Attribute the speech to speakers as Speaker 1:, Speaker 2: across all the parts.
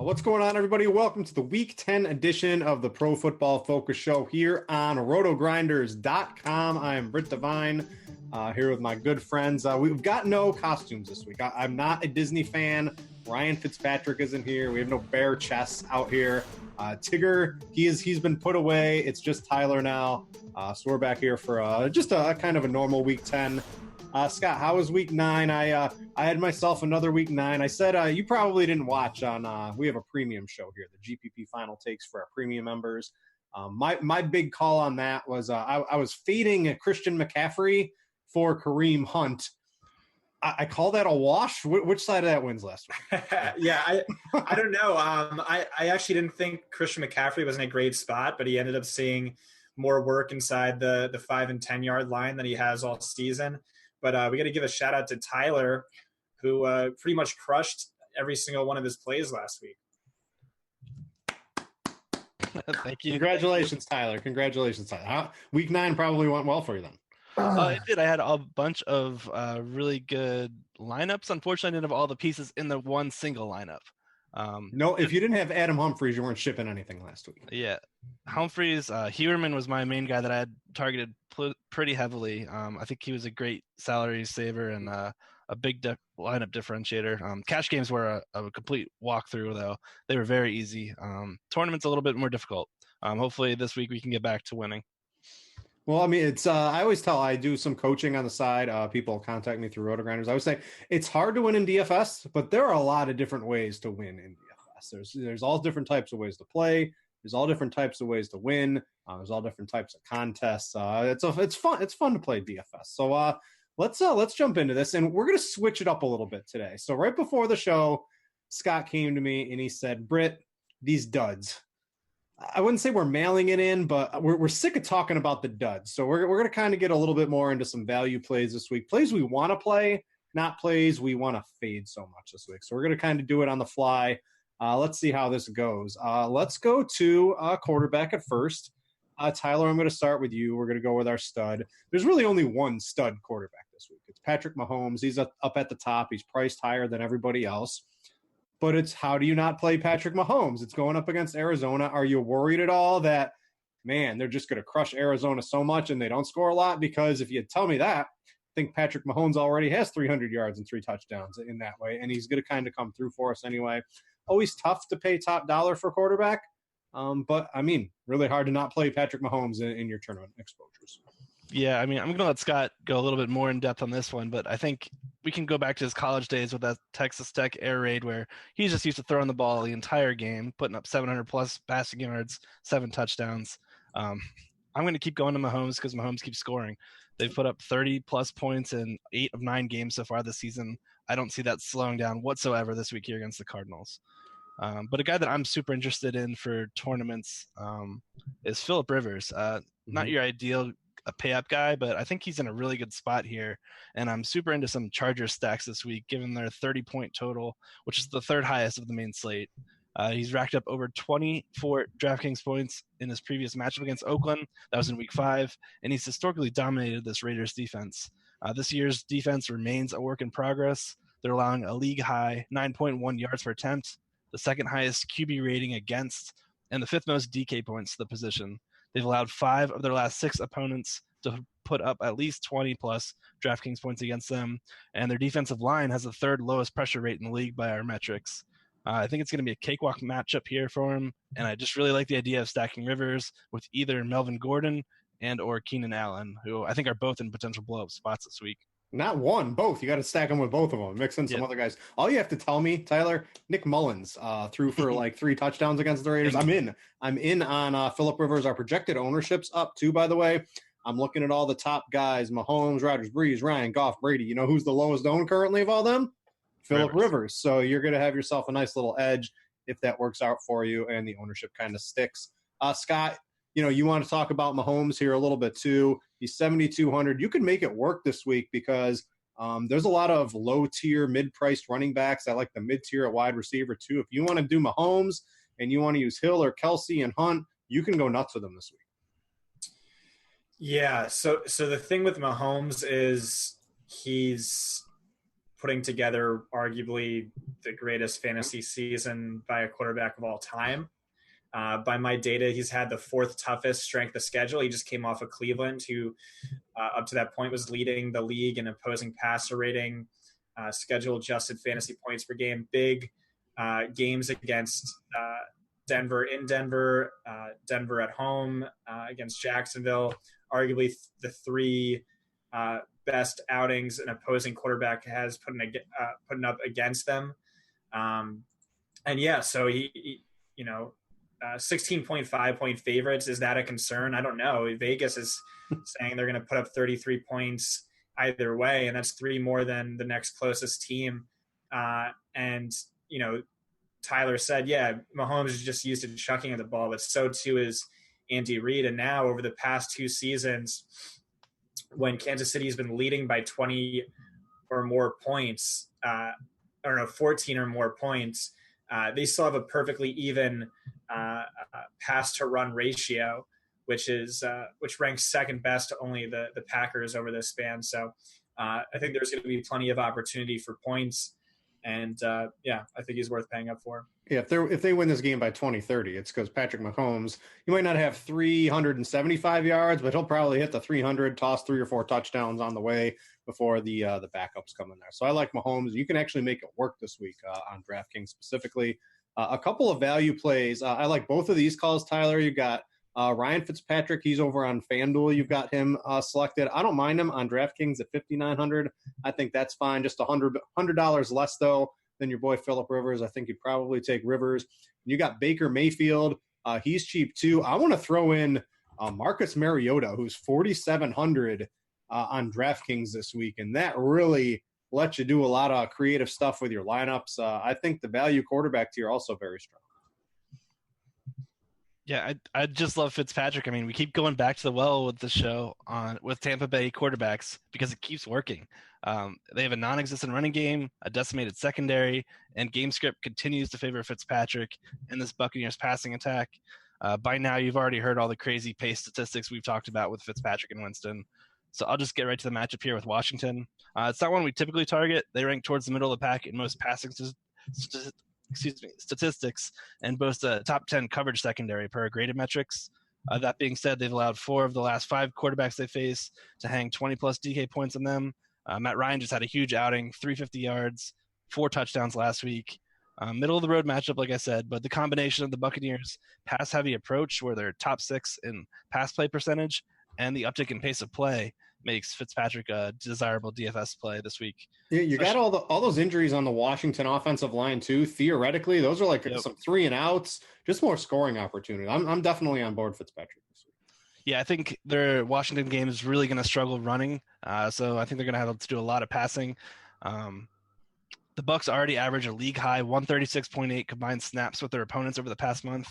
Speaker 1: What's going on, everybody? Welcome to the Week 10 edition of the Pro Football Focus Show here on RotoGrinders.com. I am Britt Devine, here with my good friends. We've got no costumes this week. I'm not a Disney fan. Ryan Fitzpatrick isn't here. We have no bear chests out here. Tigger, he's been put away. It's just Tyler now. So we're back here for just a kind of a normal Week 10. Scott, how was Week 9? I had myself another Week 9. I said you probably didn't watch on. We have a premium show here, the GPP Final Takes for our premium members. My big call on that was I was fading Christian McCaffrey for Kareem Hunt. I call that a wash. Which side of that wins last week?
Speaker 2: Yeah, I don't know. I actually didn't think Christian McCaffrey was in a great spot, but he ended up seeing more work inside the 5 and 10 yard line than he has all season. But we got to give a shout out to Tyler, who pretty much crushed every single one of his plays last week.
Speaker 3: Thank you.
Speaker 1: Congratulations, Tyler. Congratulations, Tyler. Week 9 probably went well for you then.
Speaker 3: It did. I had a bunch of really good lineups. Unfortunately, I didn't have all the pieces in the one single lineup.
Speaker 1: No, if you didn't have Adam Humphries, you weren't shipping anything last week.
Speaker 3: Yeah. Humphries, Heuerman was my main guy that I had targeted pretty heavily. I think he was a great salary saver and a big lineup differentiator. Cash games were a complete walkthrough, though. They were very easy. Tournaments a little bit more difficult. Hopefully this week we can get back to winning.
Speaker 1: Well, I mean, it's I always tell I do some coaching on the side. People contact me through RotoGrinders. I would say it's hard to win in DFS, but there are a lot of different ways to win in DFS. There's all different types of ways to play. There's all different types of ways to win. There's all different types of contests. It's fun. It's fun to play DFS. So let's jump into this, and we're gonna switch it up a little bit today. So right before the show, Scott came to me and he said, "Britt, these duds." I wouldn't say we're mailing it in, but we're sick of talking about the duds. So we're going to kind of get a little bit more into some value plays this week. Plays we want to play, not plays we want to fade so much this week. So we're going to kind of do it on the fly. Let's see how this goes. Let's go to quarterback at first. Tyler, I'm going to start with you. We're going to go with our stud. There's really only one stud quarterback this week. It's Patrick Mahomes. He's up at the top. He's priced higher than everybody else. But it's how do you not play Patrick Mahomes? It's going up against Arizona. Are you worried at all that, man, they're just going to crush Arizona so much and they don't score a lot? Because if you tell me that, I think Patrick Mahomes already has 300 yards and 3 touchdowns in that way, and he's going to kind of come through for us anyway. Always tough to pay top dollar for quarterback, but, I mean, really hard to not play Patrick Mahomes in your tournament exposures.
Speaker 3: Yeah, I mean, I'm going to let Scott go a little bit more in depth on this one, but I think we can go back to his college days with that Texas Tech air raid where he's just used to throwing the ball the entire game, putting up 700-plus passing yards, 7 touchdowns. I'm going to keep going to Mahomes because Mahomes keeps scoring. They've put up 30-plus points in 8 of 9 games so far this season. I don't see that slowing down whatsoever this week here against the Cardinals. But a guy that I'm super interested in for tournaments is Phillip Rivers. Not your ideal a pay-up guy, but I think he's in a really good spot here, and I'm super into some Chargers stacks this week, given their 30-point total, which is the 3rd highest of the main slate. He's racked up over 24 DraftKings points in his previous matchup against Oakland. That was in Week 5, and he's historically dominated this Raiders defense. This year's defense remains a work in progress. They're allowing a league-high 9.1 yards per attempt, the 2nd highest QB rating against, and the 5th most DK points to the position. They've allowed 5 of their last 6 opponents to put up at least 20-plus DraftKings points against them, and their defensive line has the 3rd lowest pressure rate in the league by our metrics. I think it's going to be a cakewalk matchup here for him, and I just really like the idea of stacking Rivers with either Melvin Gordon and or Keenan Allen, who I think are both in potential blow-up spots this week.
Speaker 1: Not one, both. You got to stack them with both of them. Mix in some other guys. All you have to tell me, Tyler, Nick Mullins threw for like 3 touchdowns against the Raiders. I'm in on Phillip Rivers. Our projected ownership's up too, by the way. I'm looking at all the top guys: Mahomes, Rodgers, Breeze, Ryan, Goff, Brady. You know who's the lowest owned currently of all them? Phillip Rivers. So you're going to have yourself a nice little edge if that works out for you and the ownership kind of sticks. Scott, you want to talk about Mahomes here a little bit too. He's 7,200. You can make it work this week because there's a lot of low-tier, mid-priced running backs. I like the mid-tier at wide receiver too. If you want to do Mahomes and you want to use Hill or Kelsey and Hunt, you can go nuts with them this week.
Speaker 2: Yeah, so the thing with Mahomes is he's putting together arguably the greatest fantasy season by a quarterback of all time. By my data, he's had the fourth toughest strength of schedule. He just came off of Cleveland, who up to that point was leading the league in opposing passer rating, schedule-adjusted fantasy points per game. Big games against Denver in Denver, Denver at home, against Jacksonville. Arguably the three best outings an opposing quarterback has putting up against them. And yeah, so he 16.5 point favorites. Is that a concern? I don't know. Vegas is saying they're going to put up 33 points either way, and that's 3 more than the next closest team. And Tyler said, yeah, Mahomes is just used to chucking at the ball, but so too is Andy Reid. And now over the past 2 seasons, when Kansas City has been leading by 20 or more points, 14 or more points, they still have a perfectly even pass to run ratio, which ranks second best to only the Packers over this span. So I think there's going to be plenty of opportunity for points. And I think he's worth paying up for.
Speaker 1: Yeah, if they win this game by 20-30, it's because Patrick Mahomes, he might not have 375 yards, but he'll probably hit the 300, toss 3 or 4 touchdowns on the way before the backups come in there. So I like Mahomes. You can actually make it work this week on DraftKings specifically. A couple of value plays. I like both of these calls, Tyler. You got Ryan Fitzpatrick. He's over on FanDuel. You've got him selected. I don't mind him on DraftKings at $5,900. I think that's fine. Just $100 less, though, than your boy Phillip Rivers. I think you'd probably take Rivers. You got Baker Mayfield. He's cheap, too. I want to throw in Marcus Mariota, who's $4,700 on DraftKings this week, and that really lets you do a lot of creative stuff with your lineups. I think the value quarterback tier also very strong.
Speaker 3: Yeah, I just love Fitzpatrick. I mean, we keep going back to the well with the show with Tampa Bay quarterbacks because it keeps working. They have a non-existent running game, a decimated secondary, and game script continues to favor Fitzpatrick and this Buccaneers passing attack. By now, you've already heard all the crazy pace statistics we've talked about with Fitzpatrick and Winston. So I'll just get right to the matchup here with Washington. It's not one we typically target. They rank towards the middle of the pack in most passing statistics and boast a top 10 coverage secondary per graded metrics. That being said, they've allowed 4 of the last 5 quarterbacks they face to hang 20-plus DK points on them. Matt Ryan just had a huge outing, 350 yards, 4 touchdowns last week. Middle-of-the-road matchup, like I said, but the combination of the Buccaneers' pass-heavy approach, where they're top 6 in pass play percentage, and the uptick in pace of play makes Fitzpatrick a desirable DFS play this week.
Speaker 1: Yeah, you got all those injuries on the Washington offensive line too. Theoretically, those are like some 3-and-outs, just more scoring opportunity. I'm definitely on board Fitzpatrick this week.
Speaker 3: Yeah, I think their Washington game is really going to struggle running, so I think they're going to have to do a lot of passing. The Bucs already average a league high 136.8 combined snaps with their opponents over the past month.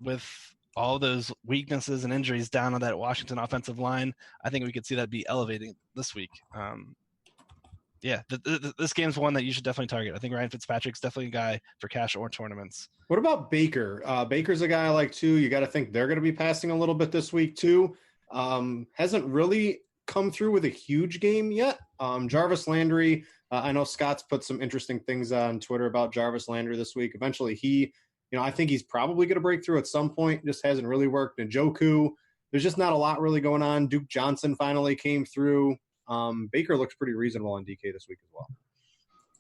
Speaker 3: With all those weaknesses and injuries down on that Washington offensive line, I think we could see that be elevating this week. This game's one that you should definitely target. I think Ryan Fitzpatrick's definitely a guy for cash or tournaments.
Speaker 1: What about Baker? Baker's a guy I like too. You got to think they're going to be passing a little bit this week too. Hasn't really come through with a huge game yet. Jarvis Landry, I know Scott's put some interesting things on Twitter about Jarvis Landry this week. Eventually I think he's probably going to break through at some point. Just hasn't really worked. Njoku, there's just not a lot really going on. Duke Johnson finally came through. Baker looks pretty reasonable on DK this week as well.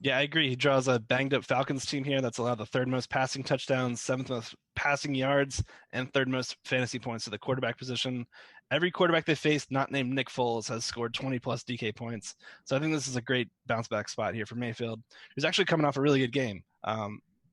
Speaker 3: Yeah, I agree. He draws a banged-up Falcons team here that's allowed the 3rd most passing touchdowns, 7th most passing yards, and 3rd most fantasy points to the quarterback position. Every quarterback they faced, not named Nick Foles, has scored 20-plus DK points. So I think this is a great bounce-back spot here for Mayfield, who's actually coming off a really good game.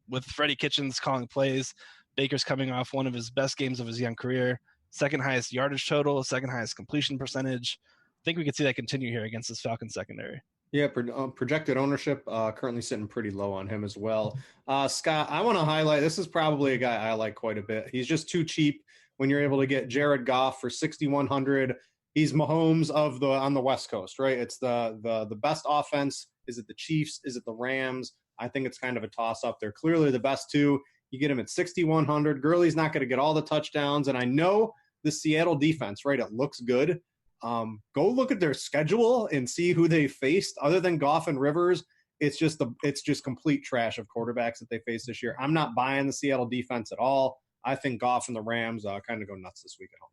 Speaker 3: With Freddie Kitchens calling plays, Baker's coming off one of his best games of his young career, 2nd highest yardage total, 2nd highest completion percentage. I think we could see that continue here against this Falcons secondary. Yeah,
Speaker 1: projected ownership currently sitting pretty low on him as well. Scott, I want to highlight, this is probably a guy I like quite a bit. He's just too cheap when you're able to get Jared Goff for $6,100. He's Mahomes on the West Coast, right? It's the best offense. Is it the Chiefs? Is it the Rams? I think it's kind of a toss-up. They're clearly the best two. You get him at $6,100. Gurley's not going to get all the touchdowns, and I know the Seattle defense, right, it looks good, Go look at their schedule and see who they faced. Other than Goff and Rivers, it's just complete trash of quarterbacks that they faced this year. I'm not buying the Seattle defense at all. I think Goff and the Rams kind of go nuts this week at home.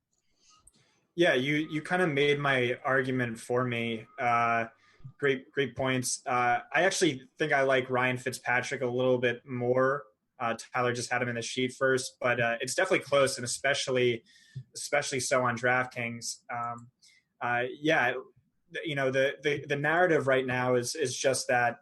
Speaker 2: Yeah, you kind of made my argument for me. Great points. I actually think I like Ryan Fitzpatrick a little bit more. Tyler just had him in the sheet first, but it's definitely close, and especially so on DraftKings. The narrative right now is just that,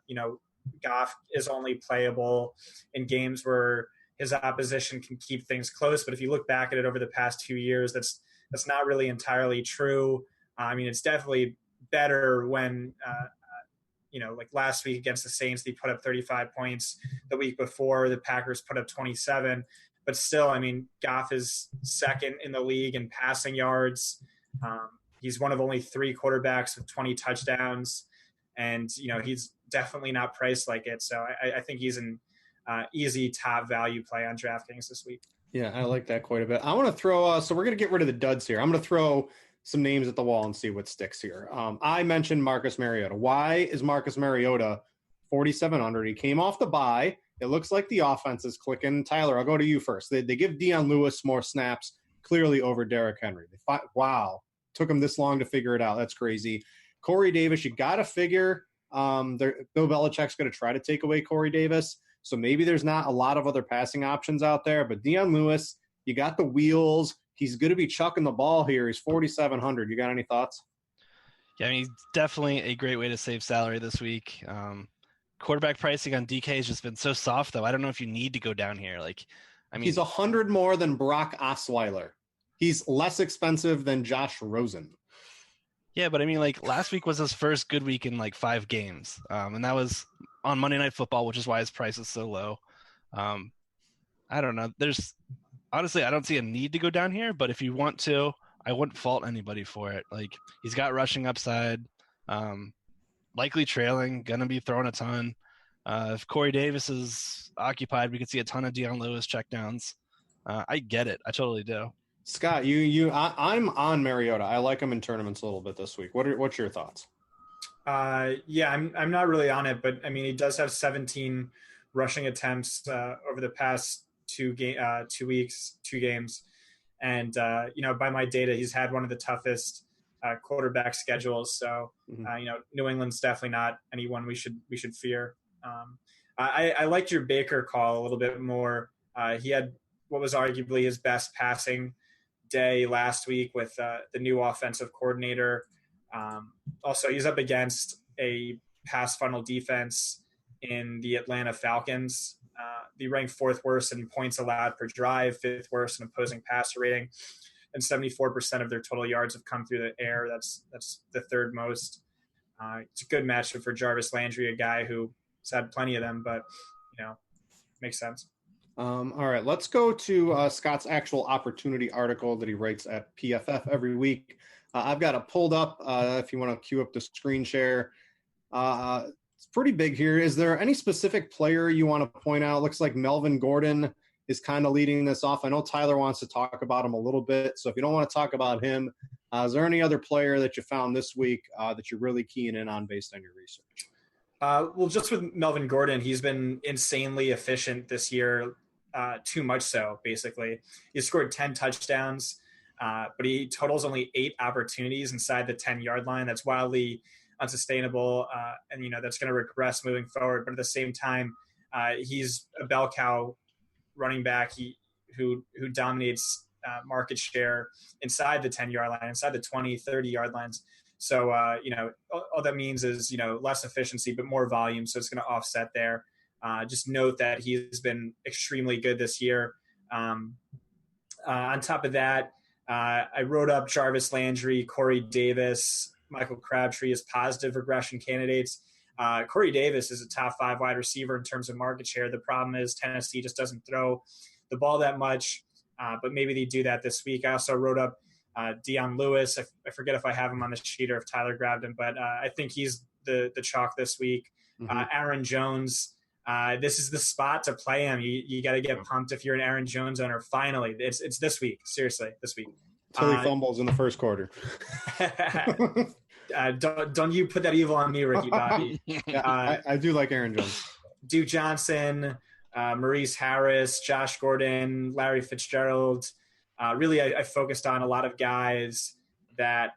Speaker 2: Goff is only playable in games where his opposition can keep things close. But if you look back at it over the past 2 years, that's not really entirely true. It's definitely better when, like last week against the Saints, they put up 35 points. The week before, the Packers put up 27. But still, Goff is second in the league in passing yards. He's one of only 3 quarterbacks with 20 touchdowns. And, he's definitely not priced like it. So I think he's an easy top value play on DraftKings this week.
Speaker 1: Yeah, I like that quite a bit. I want to throw so we're going to get rid of the duds here. I'm going to throw some names at the wall and see what sticks here. I mentioned Marcus Mariota. Why is Marcus Mariota 4,700? He came off the bye. It looks like the offense is clicking. Tyler, I'll go to you first. They give Deion Lewis more snaps, clearly over Derrick Henry. Wow. Took him this long to figure it out. That's crazy. Corey Davis, you got to figure Bill Belichick's going to try to take away Corey Davis. So maybe there's not a lot of other passing options out there. But Deion Lewis, you got the wheels. He's going to be chucking the ball here. He's 4,700. You got any thoughts?
Speaker 3: Yeah, he's definitely a great way to save salary this week. Quarterback pricing on DK has just been so soft, though. I don't know if you need to go down here. He's 100
Speaker 1: more than Brock Osweiler. He's less expensive than Josh Rosen.
Speaker 3: Yeah, but last week was his first good week in 5 games. And that was on Monday Night Football, which is why his price is so low. I don't know. Honestly, I don't see a need to go down here, but if you want to, I wouldn't fault anybody for it. He's got rushing upside, likely trailing, going to be throwing a ton. If Corey Davis is occupied, we could see a ton of Deion Lewis checkdowns. I get it. I totally do.
Speaker 1: Scott, I'm on Mariota. I like him in tournaments a little bit this week. What's your thoughts?
Speaker 2: I'm not really on it, but he does have 17 rushing attempts over the past 2 games, and by my data, he's had one of the toughest quarterback schedules. So New England's definitely not anyone we should fear. I liked your Baker call a little bit more. He had what was arguably his best passing day last week with the new offensive coordinator. Also, he's up against a pass funnel defense in the Atlanta Falcons. They rank 4th worst in points allowed per drive, 5th worst in opposing passer rating, and 74% of their total yards have come through the air. That's the 3rd most. It's a good matchup for Jarvis Landry, a guy who's had plenty of them, but makes sense.
Speaker 1: All right, let's go to Scott's actual opportunity article that he writes at PFF every week. I've got it pulled up if you want to cue up the screen share. It's pretty big here. Is there any specific player you want to point out? Looks like Melvin Gordon is kind of leading this off. I know Tyler wants to talk about him a little bit, so if you don't want to talk about him, is there any other player that you found this week that you're really keying in on based on your research?
Speaker 2: Well, just with Melvin Gordon, he's been insanely efficient this year, too much so, basically. He scored 10 touchdowns, but he totals only 8 opportunities inside the 10-yard line. That's wildly unsustainable, and that's going to regress moving forward. But at the same time, he's a bell cow running back who dominates market share inside the 10-yard line, inside the 20, 30-yard lines. So, all that means is, less efficiency, but more volume. So it's going to offset there. Just note that he's been extremely good this year. On top of that, I wrote up Jarvis Landry, Corey Davis, Michael Crabtree as positive regression candidates. Corey Davis is a top 5 wide receiver in terms of market share. The problem is Tennessee just doesn't throw the ball that much, but maybe they do that this week. I also wrote up Deion Lewis. I forget if I have him on the sheet or if Tyler grabbed him, but I think he's the chalk this week. Mm-hmm. Aaron Jones, this is the spot to play him. You got to get pumped if you're an Aaron Jones owner. Finally, it's this week. Seriously, this week.
Speaker 1: Till he fumbles in the first quarter.
Speaker 2: Don't you put that evil on me, Ricky Bobby.
Speaker 1: I do like Aaron Jones.
Speaker 2: Duke Johnson, Maurice Harris, Josh Gordon, Larry Fitzgerald. Really, I focused on a lot of guys that,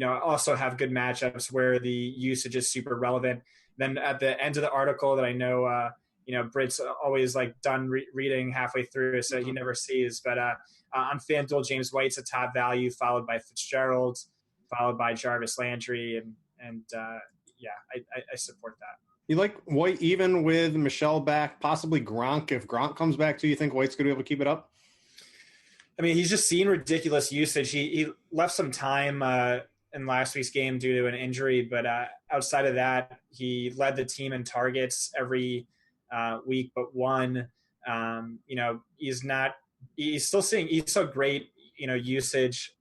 Speaker 2: also have good matchups where the usage is super relevant. Then at the end of the article that I know, Britt's always done reading halfway through, so he never sees. But on FanDuel, James White's a top value, followed by Fitzgerald, followed by Jarvis Landry, and I support that.
Speaker 1: You like White even with Michelle back, possibly Gronk. If Gronk comes back, do you think White's going to be able to keep it up?
Speaker 2: I mean, he's just seen ridiculous usage. He left some time in last week's game due to an injury, but outside of that, he led the team in targets every week but one. He's still great, usage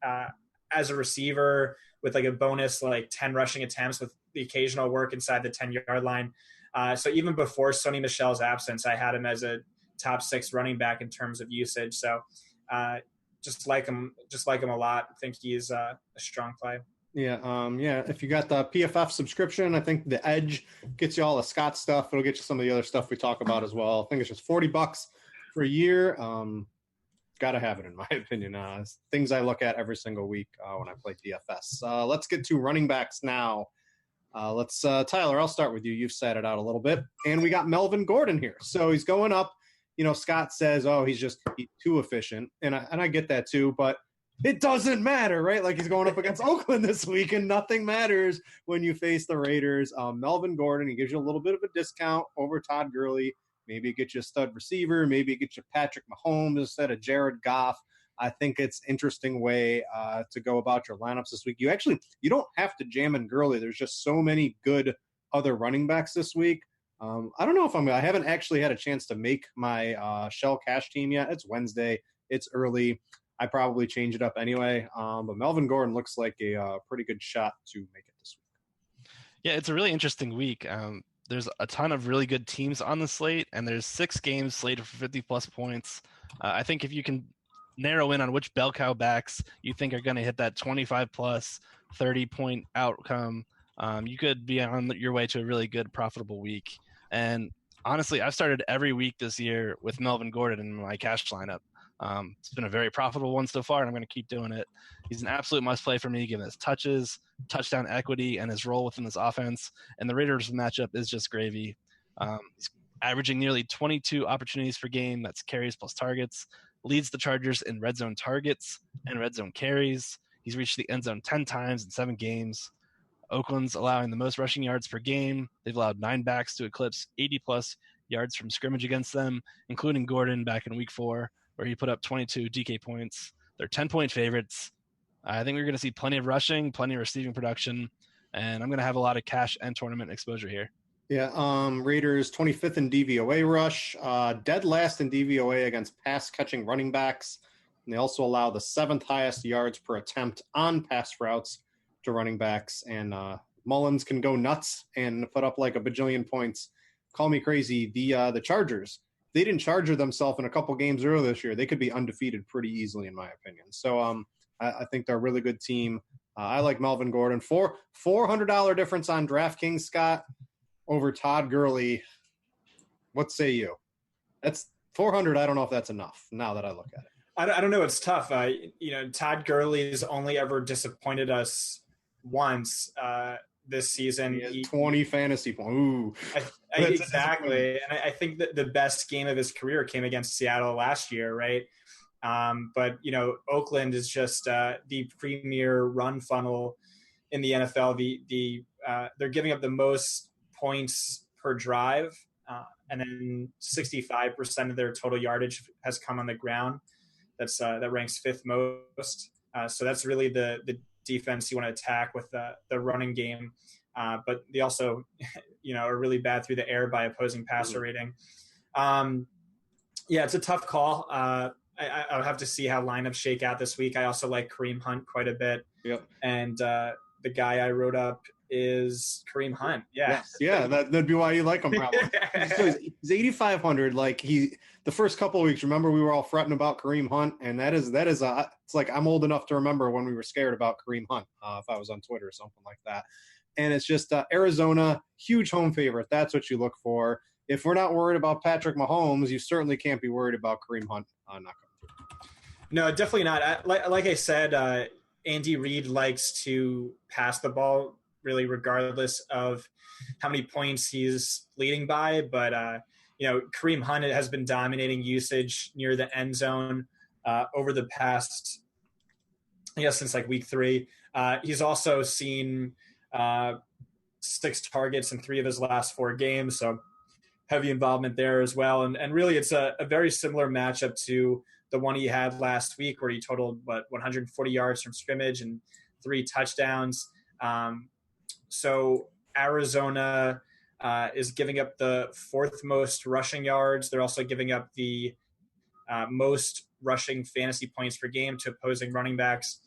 Speaker 2: as a receiver with a bonus 10 rushing attempts with the occasional work inside the 10-yard line. So even before Sony Michel's absence, I had him as a top 6 running back in terms of usage. So just like him a lot. I think he's a strong play.
Speaker 1: Yeah. If you got the PFF subscription, I think the Edge gets you all the Scott stuff. It'll get you some of the other stuff we talk about as well. I think it's just $40 for a year. Got to have it, in my opinion. Things I look at every single week when I play DFS. Let's get to running backs now. Tyler, I'll start with you. You've sat it out a little bit. And we got Melvin Gordon here. So he's going up. Scott says, he's too efficient. And I get that too, but it doesn't matter, right? He's going up against Oakland this week, and nothing matters when you face the Raiders. Melvin Gordon, he gives you a little bit of a discount over Todd Gurley. Maybe it gets you a stud receiver. Maybe it gets you Patrick Mahomes instead of Jared Goff. I think it's an interesting way to go about your lineups this week. You don't have to jam in Gurley. There's just so many good other running backs this week. I don't know if I haven't actually had a chance to make my Shell Cash team yet. It's Wednesday. It's early. I probably change it up anyway. But Melvin Gordon looks like a pretty good shot to make it this week.
Speaker 3: Yeah, it's a really interesting week. There's a ton of really good teams on the slate, and there's 6 games slated for 50-plus points. I think if you can narrow in on which bell cow backs you think are going to hit that 25-plus, 30-point outcome, you could be on your way to a really good, profitable week. And honestly, I've started every week this year with Melvin Gordon in my cash lineup. It's been a very profitable one so far, and I'm going to keep doing it. He's an absolute must-play for me, given his touches, touchdown equity, and his role within this offense. And the Raiders matchup is just gravy. He's averaging nearly 22 opportunities per game. That's carries plus targets. Leads the Chargers in red zone targets and red zone carries. He's reached the end zone 10 times in 7 games. Oakland's allowing the most rushing yards per game. They've allowed 9 backs to eclipse 80-plus yards from scrimmage against them, including Gordon back in week 4, where he put up 22 DK points. They're 10-point favorites. I think we're going to see plenty of rushing, plenty of receiving production, and I'm going to have a lot of cash and tournament exposure here.
Speaker 1: Yeah, Raiders 25th in DVOA rush, dead last in DVOA against pass-catching running backs, and they also allow the 7th highest yards per attempt on pass routes to running backs, and Mullins can go nuts and put up a bajillion points. Call me crazy. The Chargers, they didn't charger themselves in a couple games earlier this year. They could be undefeated pretty easily, in my opinion. So I think they're a really good team. I like Melvin Gordon. $400 difference on DraftKings, Scott, over Todd Gurley. What say you? That's $400. I don't know if that's enough now that I look at it.
Speaker 2: I don't know. It's tough. Todd Gurley's only ever disappointed us once this season.
Speaker 1: 20 fantasy points. Ooh.
Speaker 2: Exactly. And I think that the best game of his career came against Seattle last year, right? But Oakland is just the premier run funnel in the NFL. They're giving up the most points per drive, and then 65% of their total yardage has come on the ground. That ranks 5th most. So that's really the defense you want to attack with the running game. But they also, are really bad through the air by opposing passer rating. It's a tough call. I'll have to see how lineups shake out this week. I also like Kareem Hunt quite a bit.
Speaker 1: Yep.
Speaker 2: And the guy I wrote up is Kareem Hunt. Yeah.
Speaker 1: Yes. Yeah. That'd be why you like him probably. He's 8,500. Like the first couple of weeks, remember we were all fretting about Kareem Hunt, and it's like I'm old enough to remember when we were scared about Kareem Hunt, if I was on Twitter or something like that. And it's just Arizona, huge home favorite. That's what you look for. If we're not worried about Patrick Mahomes, you certainly can't be worried about Kareem Hunt not coming through.
Speaker 2: No, definitely not. Like I said, Andy Reid likes to pass the ball really regardless of how many points he's leading by. But, Kareem Hunt has been dominating usage near the end zone over the past, since like week 3. He's also seen 6 targets in 3 of his last 4 games. So heavy involvement there as well. And really it's a very similar matchup to the one he had last week where he totaled 140 yards from scrimmage and 3 touchdowns. So Arizona is giving up the 4th most rushing yards. They're also giving up the most rushing fantasy points per game to opposing running backs.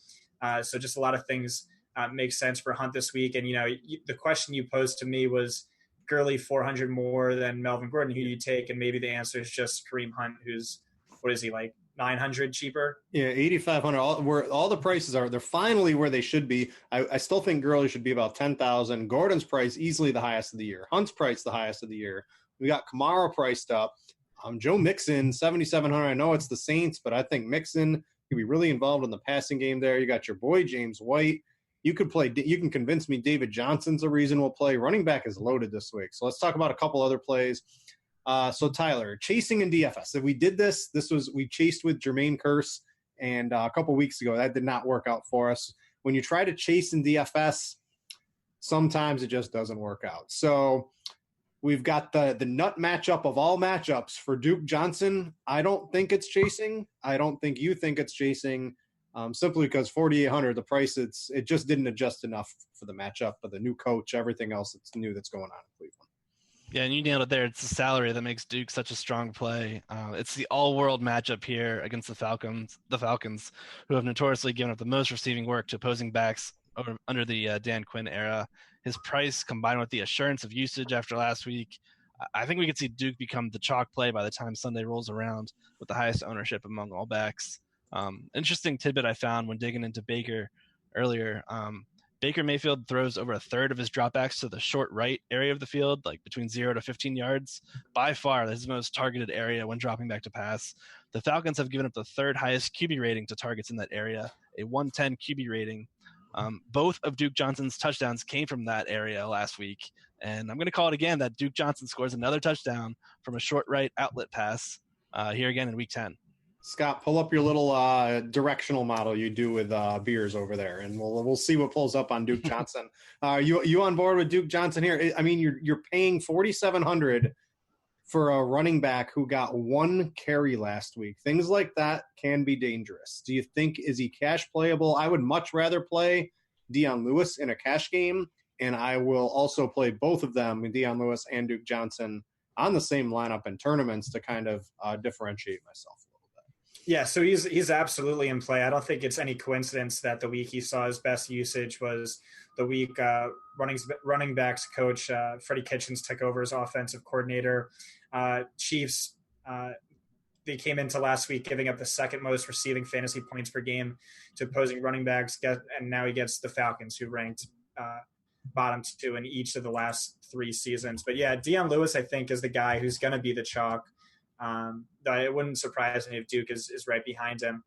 Speaker 2: So just a lot of things make sense for Hunt this week. And, the question you posed to me was Gurley 400 more than Melvin Gordon, who you take? And maybe the answer is just Kareem Hunt, who's, what is he, like 900 cheaper?
Speaker 1: Yeah, 8,500. Where all the prices are, they're finally where they should be. I still think Gurley should be about 10,000. Gordon's price easily the highest of the year. Hunt's price the highest of the year. We got Kamara priced up. Joe Mixon 7,700. I know it's the Saints, but I think Mixon could be really involved in the passing game there. You got your boy James White. You can convince me David Johnson's a reasonable play. Running back is loaded this week. So let's talk about a couple other plays. So Tyler, chasing in DFS. If we did we chased with Jermaine Kearse, and a couple weeks ago that did not work out for us. When you try to chase in DFS, sometimes it just doesn't work out. So we've got the nut matchup of all matchups for Duke Johnson. I don't think it's chasing. I don't think you think it's chasing. Simply because 4,800, the price, it just didn't adjust enough for the matchup, but the new coach, everything else that's new that's going on in Cleveland.
Speaker 3: Yeah, and you nailed it there. It's the salary that makes Duke such a strong play. It's the all-world matchup here against the Falcons, who have notoriously given up the most receiving work to opposing backs under the Dan Quinn era. His price combined with the assurance of usage after last week, I think we could see Duke become the chalk play by the time Sunday rolls around with the highest ownership among all backs. Interesting tidbit I found when digging into Baker earlier. Baker Mayfield throws over a third of his dropbacks to the short right area of the field, like between 0 to 15 yards. By far, this is the most targeted area when dropping back to pass. The Falcons have given up the 3rd highest QB rating to targets in that area, a 110 QB rating. Both of Duke Johnson's touchdowns came from that area last week. And I'm going to call it again that Duke Johnson scores another touchdown from a short right outlet pass here again in week 10.
Speaker 1: Scott, pull up your little directional model you do with beers over there, and we'll see what pulls up on Duke Johnson. You on board with Duke Johnson here? I mean, you're paying 4,700 for a running back who got 1 carry last week. Things like that can be dangerous. Do you think, is he cash playable? I would much rather play Dion Lewis in a cash game, and I will also play both of them, Dion Lewis and Duke Johnson, on the same lineup in tournaments to kind of differentiate myself.
Speaker 2: Yeah, so he's absolutely in play. I don't think it's any coincidence that the week he saw his best usage was the week running backs coach Freddie Kitchens took over as offensive coordinator. Chiefs, they came into last week giving up the 2nd most receiving fantasy points per game to opposing running backs, and now he gets the Falcons, who ranked bottom 2 in each of the last 3 seasons. But yeah, Dion Lewis, I think, is the guy who's going to be the chalk. It wouldn't surprise me if Duke is right behind him.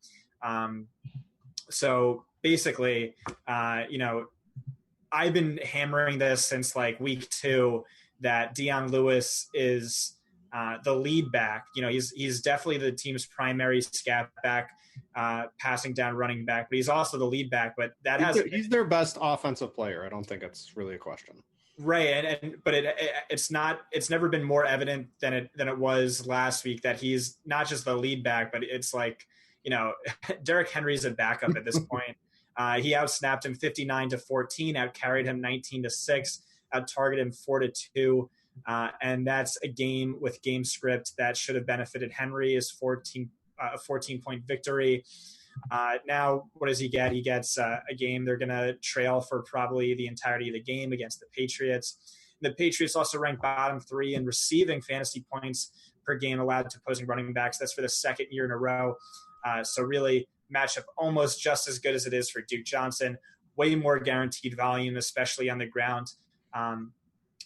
Speaker 2: So basically, I've been hammering this since like week 2 that Dion Lewis is the lead back. He's definitely the team's primary scat back, passing down running back, but he's also the lead back. But he's
Speaker 1: their best offensive player. I don't think it's really a question.
Speaker 2: Right, but it's never been more evident than it was last week that he's not just the lead back, but it's like, Derrick Henry's a backup at this point. He outsnapped him 59-14, outcarried him 19-6, out-targeted him 4-2, and that's a game with game script that should have benefited Henry. Is a 14-point victory. Now, what does he get? He gets a game they're going to trail for probably the entirety of the game against the Patriots. The Patriots also rank bottom 3 in receiving fantasy points per game allowed to opposing running backs. That's for the second year in a row. So really matchup almost just as good as it is for Duke Johnson. Way more guaranteed volume, especially on the ground.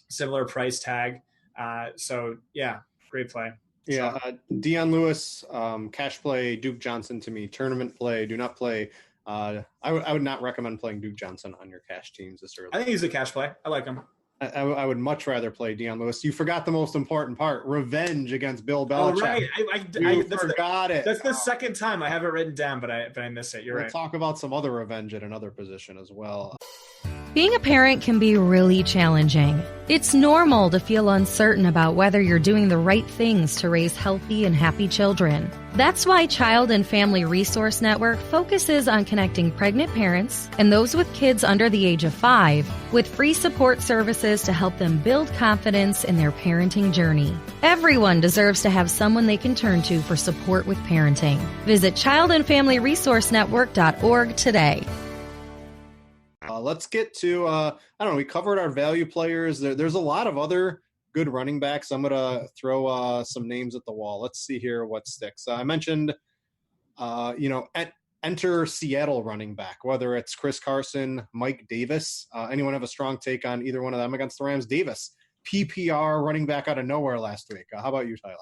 Speaker 2: Similar price tag. So, yeah, great play.
Speaker 1: Yeah, Deion Lewis, cash play, Duke Johnson to me, tournament play, do not play. I would not recommend playing Duke Johnson on your cash teams this early.
Speaker 2: I think he's a cash play. I like him.
Speaker 1: I would much rather play Deion Lewis. You forgot the most important part: revenge against Bill Belichick.
Speaker 2: Oh, right.
Speaker 1: I forgot it.
Speaker 2: That's the second time I have it written down, but I miss it. You're right.
Speaker 1: We'll talk about some other revenge at another position as well.
Speaker 4: Being a parent can be really challenging. It's normal to feel uncertain about whether you're doing the right things to raise healthy and happy children. That's why Child and Family Resource Network focuses on connecting pregnant parents and those with kids under the age of 5 with free support services to help them build confidence in their parenting journey. Everyone deserves to have someone they can turn to for support with parenting. Visit childandfamilyresourcenetwork.org today.
Speaker 1: Let's get to, I don't know, we covered our value players. There's a lot of other good running backs. I'm going to throw some names at the wall. Let's see here what sticks. I mentioned, enter Seattle running back, whether it's Chris Carson, Mike Davis. Anyone have a strong take on either one of them against the Rams? Davis, PPR running back out of nowhere last week. How about you, Tyler?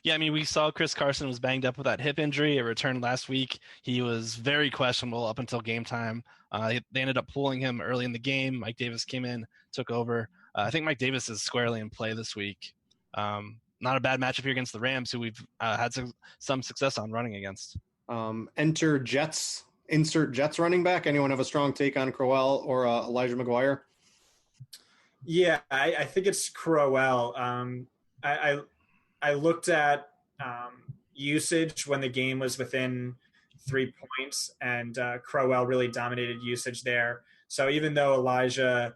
Speaker 3: Yeah, I mean, we saw Chris Carson was banged up with that hip injury. It returned last week. He was very questionable up until game time. They ended up pulling him early in the game. Mike Davis came in, took over. I think Mike Davis is squarely in play this week. Not a bad matchup here against the Rams, who we've had some success on running against.
Speaker 1: Insert Jets running back. Anyone have a strong take on Crowell or Elijah McGuire?
Speaker 2: Yeah, I think it's Crowell. I looked at usage when the game was within 3 points, and Crowell really dominated usage there. So even though Elijah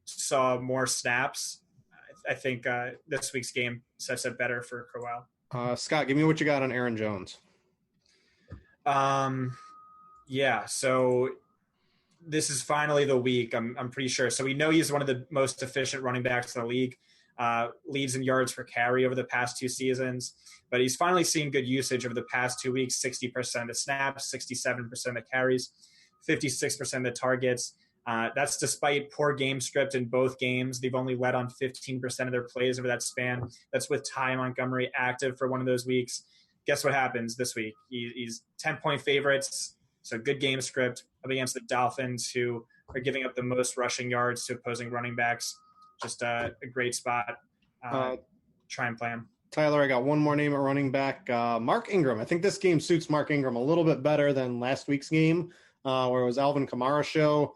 Speaker 2: saw more snaps, I think this week's game sets up better for Crowell.
Speaker 1: Scott, give me what you got on Aaron Jones.
Speaker 2: Yeah, so this is finally the week, I'm pretty sure. So we know he's one of the most efficient running backs in the league. Leads in yards per carry over the past 2 seasons, but he's finally seen good usage over the past 2 weeks. 60% of snaps, 67% of carries, 56% of the targets. That's despite poor game script in both games. They've only led on 15% of their plays over that span. That's with Ty Montgomery active for one of those weeks. Guess what happens this week? He's 10-point favorites, so good game script up against the Dolphins, who are giving up the most rushing yards to opposing running backs. Just a great spot. Try and play him.
Speaker 1: Tyler, I got one more name at running back. Mark Ingram. I think this game suits Mark Ingram a little bit better than last week's game, where it was Alvin Kamara show.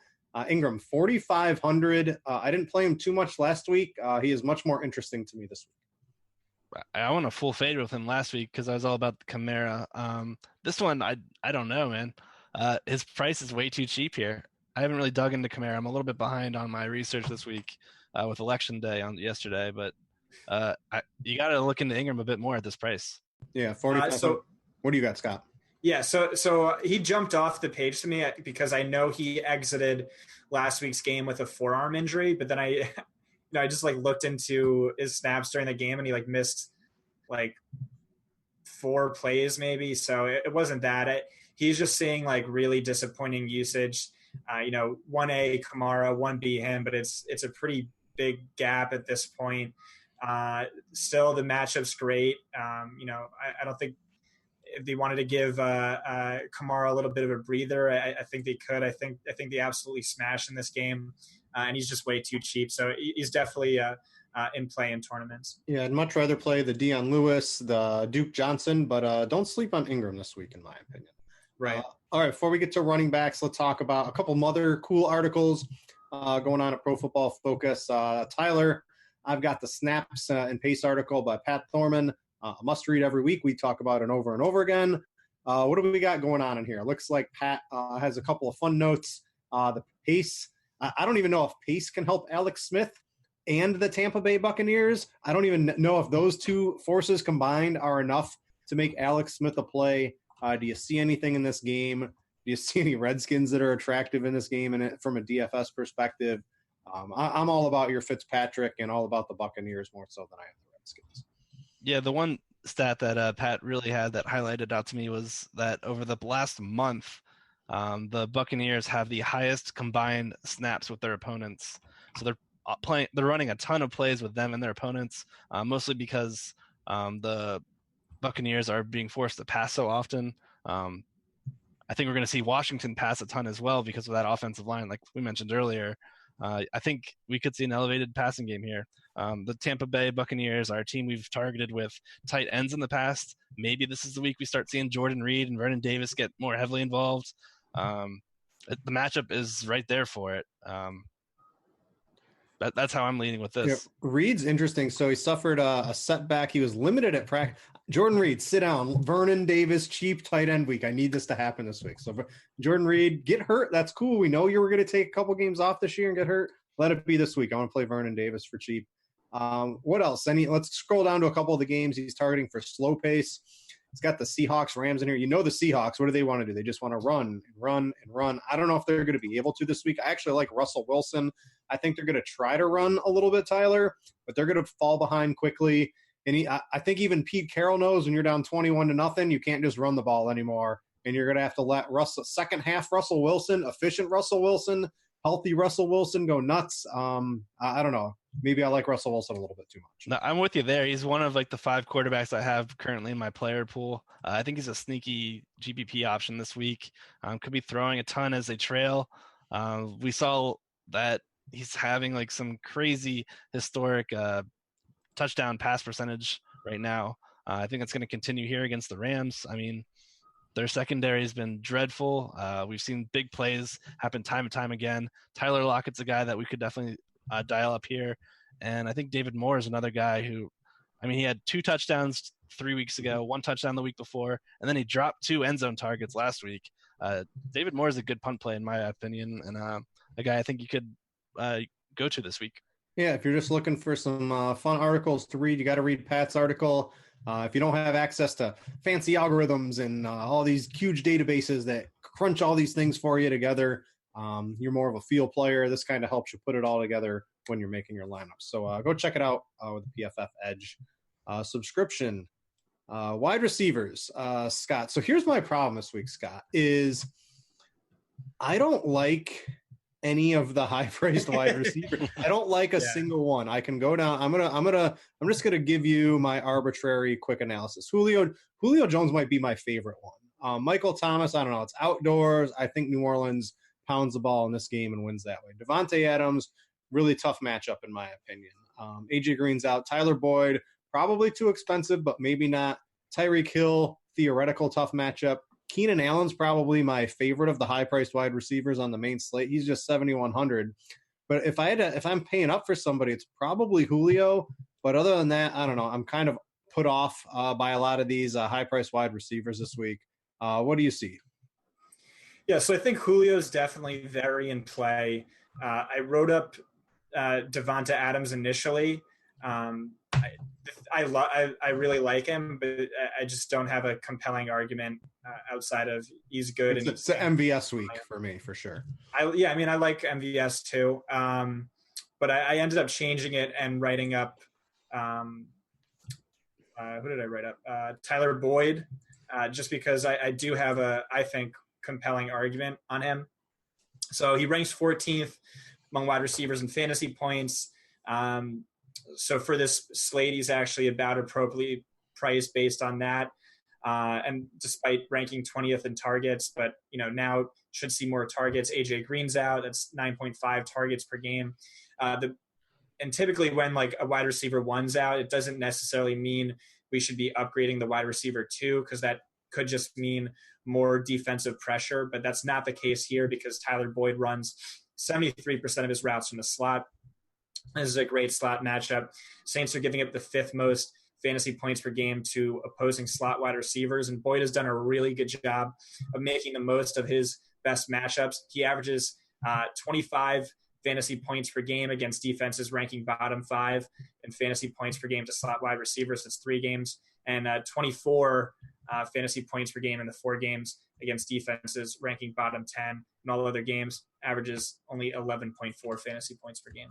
Speaker 1: Ingram, 4,500. I didn't play him too much last week. He is much more interesting to me this week.
Speaker 3: I went a full fade with him last week because I was all about the Kamara. This one, I don't know, man. His price is way too cheap here. I haven't really dug into Kamara. I'm a little bit behind on my research this week. With election day on yesterday, but you got to look into Ingram a bit more at this price.
Speaker 1: Yeah, 40. So what do you got, Scott?
Speaker 2: Yeah, so he jumped off the page to me because I know he exited last week's game with a forearm injury, but then I just looked into his snaps during the game and he missed 4 plays maybe. So it wasn't that. He's just seeing really disappointing usage. 1A Kamara, 1B him, but it's a pretty big gap at this point. Still, the matchup's great. I don't think if they wanted to give Kamara a little bit of a breather, I think they could. I think they absolutely smash in this game, and he's just way too cheap. So he's definitely in play in tournaments.
Speaker 1: Yeah, I'd much rather play the Deion Lewis, the Duke Johnson, but don't sleep on Ingram this week, in my opinion.
Speaker 2: Right.
Speaker 1: All right, before we get to running backs, let's talk about a couple other cool articles going on at Pro Football Focus. Tyler, I've got the snaps and pace article by Pat Thorman. A must read every week. We talk about it over and over again. What do we got going on in here? Looks like Pat has a couple of fun notes. The pace. I don't even know if pace can help Alex Smith and the Tampa Bay Buccaneers. I don't even know if those two forces combined are enough to make Alex Smith a play? Do you see anything in this game? Do you see any Redskins that are attractive in this game and from a DFS perspective? I'm all about your Fitzpatrick and all about the Buccaneers more so than I am the Redskins.
Speaker 3: Yeah, the one stat that Pat really had that highlighted out to me was that over the last month, the Buccaneers have the highest combined snaps with their opponents. So they're running a ton of plays with them and their opponents, mostly because the Buccaneers are being forced to pass so often. I think we're going to see Washington pass a ton as well because of that offensive line, like we mentioned earlier. I think we could see an elevated passing game here. The Tampa Bay Buccaneers are a team we've targeted with tight ends in the past. Maybe this is the week we start seeing Jordan Reed and Vernon Davis get more heavily involved. The matchup is right there for it. That's how I'm leaning with this.
Speaker 1: Yeah, Reed's interesting. So he suffered a setback. He was limited at practice. Jordan Reed, sit down. Vernon Davis, cheap tight end week. I need this to happen this week. So Jordan Reed, get hurt. That's cool. We know you were going to take a couple games off this year and get hurt. Let it be this week. I want to play Vernon Davis for cheap. What else? Let's scroll down to a couple of the games he's targeting for slow pace. He's got the Seahawks, Rams in here. You know the Seahawks. What do they want to do? They just want to run and run and run. I don't know if they're going to be able to this week. I actually like Russell Wilson. I think they're going to try to run a little bit, Tyler, but they're going to fall behind quickly. And I think even Pete Carroll knows when you're down 21-0, you can't just run the ball anymore. And you're going to have to let second half Russell Wilson, efficient Russell Wilson, healthy Russell Wilson go nuts. I don't know. Maybe I like Russell Wilson a little bit too much.
Speaker 3: No, I'm with you there. He's one of like the 5 quarterbacks I have currently in my player pool. I think he's a sneaky GPP option this week. Could be throwing a ton as they trail. We saw that he's having like some crazy historic touchdown pass percentage right now. I think it's going to continue here against the Rams. I mean, their secondary has been dreadful. We've seen big plays happen time and time again. Tyler Lockett's a guy that we could definitely dial up here. And I think David Moore is another guy who, I mean, he had 2 touchdowns 3 weeks ago, 1 touchdown the week before, and then he dropped 2 end zone targets last week. David Moore is a good punt play in my opinion, and a guy I think you could go to this week.
Speaker 1: Yeah, if you're just looking for some fun articles to read, you got to read Pat's article. If you don't have access to fancy algorithms and all these huge databases that crunch all these things for you together, you're more of a field player. This kind of helps you put it all together when you're making your lineups. So go check it out with the PFF Edge subscription. Wide receivers, Scott. So here's my problem this week, Scott, is I don't like any of the high-priced wide receivers. I don't like a single one. I can go down. I'm just gonna give you my arbitrary quick analysis. Julio Jones might be my favorite one. Michael Thomas, I don't know. It's outdoors. I think New Orleans pounds the ball in this game and wins that way. Devontae Adams, really tough matchup in my opinion. AJ Green's out. Tyler Boyd, probably too expensive, but maybe not. Tyreek Hill, theoretical tough matchup. Keenan Allen's probably my favorite of the high-priced wide receivers on the main slate. He's just 7,100. But if I'm paying up for somebody, it's probably Julio. But other than that, I don't know. I'm kind of put off by a lot of these high-priced wide receivers this week. What do you see?
Speaker 2: Yeah, so I think Julio's definitely very in play. I wrote up Devonta Adams initially. I really like him, but I just don't have a compelling argument outside of he's good.
Speaker 1: It's an MVS week for me, for sure.
Speaker 2: I like MVS too, but I ended up changing it and writing up who did I write up? Tyler Boyd, just because I do have I think, compelling argument on him. So he ranks 14th among wide receivers in fantasy points. So for this slate, he's actually about appropriately priced based on that. And despite ranking 20th in targets, but now should see more targets. AJ Green's out. That's 9.5 targets per game. And typically when like a wide receiver 1's out, it doesn't necessarily mean we should be upgrading the wide receiver 2, because that could just mean more defensive pressure. But that's not the case here because Tyler Boyd runs 73% of his routes from the slot. This is a great slot matchup. Saints are giving up the 5th most fantasy points per game to opposing slot wide receivers, and Boyd has done a really good job of making the most of his best matchups. He averages 25 fantasy points per game against defenses ranking bottom 5, and fantasy points per game to slot wide receivers. That's 3 games, and 24 fantasy points per game in the 4 games against defenses ranking bottom 10. In all other games, averages only 11.4 fantasy points per game.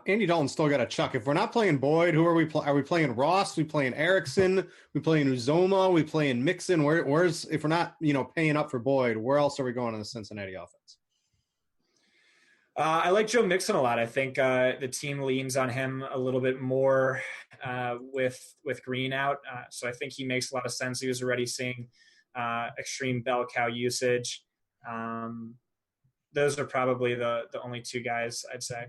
Speaker 1: Andy Dalton still got a chuck. If we're not playing Boyd, who are we? Are we playing Ross? We playing Erickson? We playing Uzoma? We playing Mixon? Where's if we're not paying up for Boyd? Where else are we going in the Cincinnati offense?
Speaker 2: I like Joe Mixon a lot. I think the team leans on him a little bit more with Green out, so I think he makes a lot of sense. He was already seeing extreme bell cow usage. Those are probably the only 2 guys I'd say.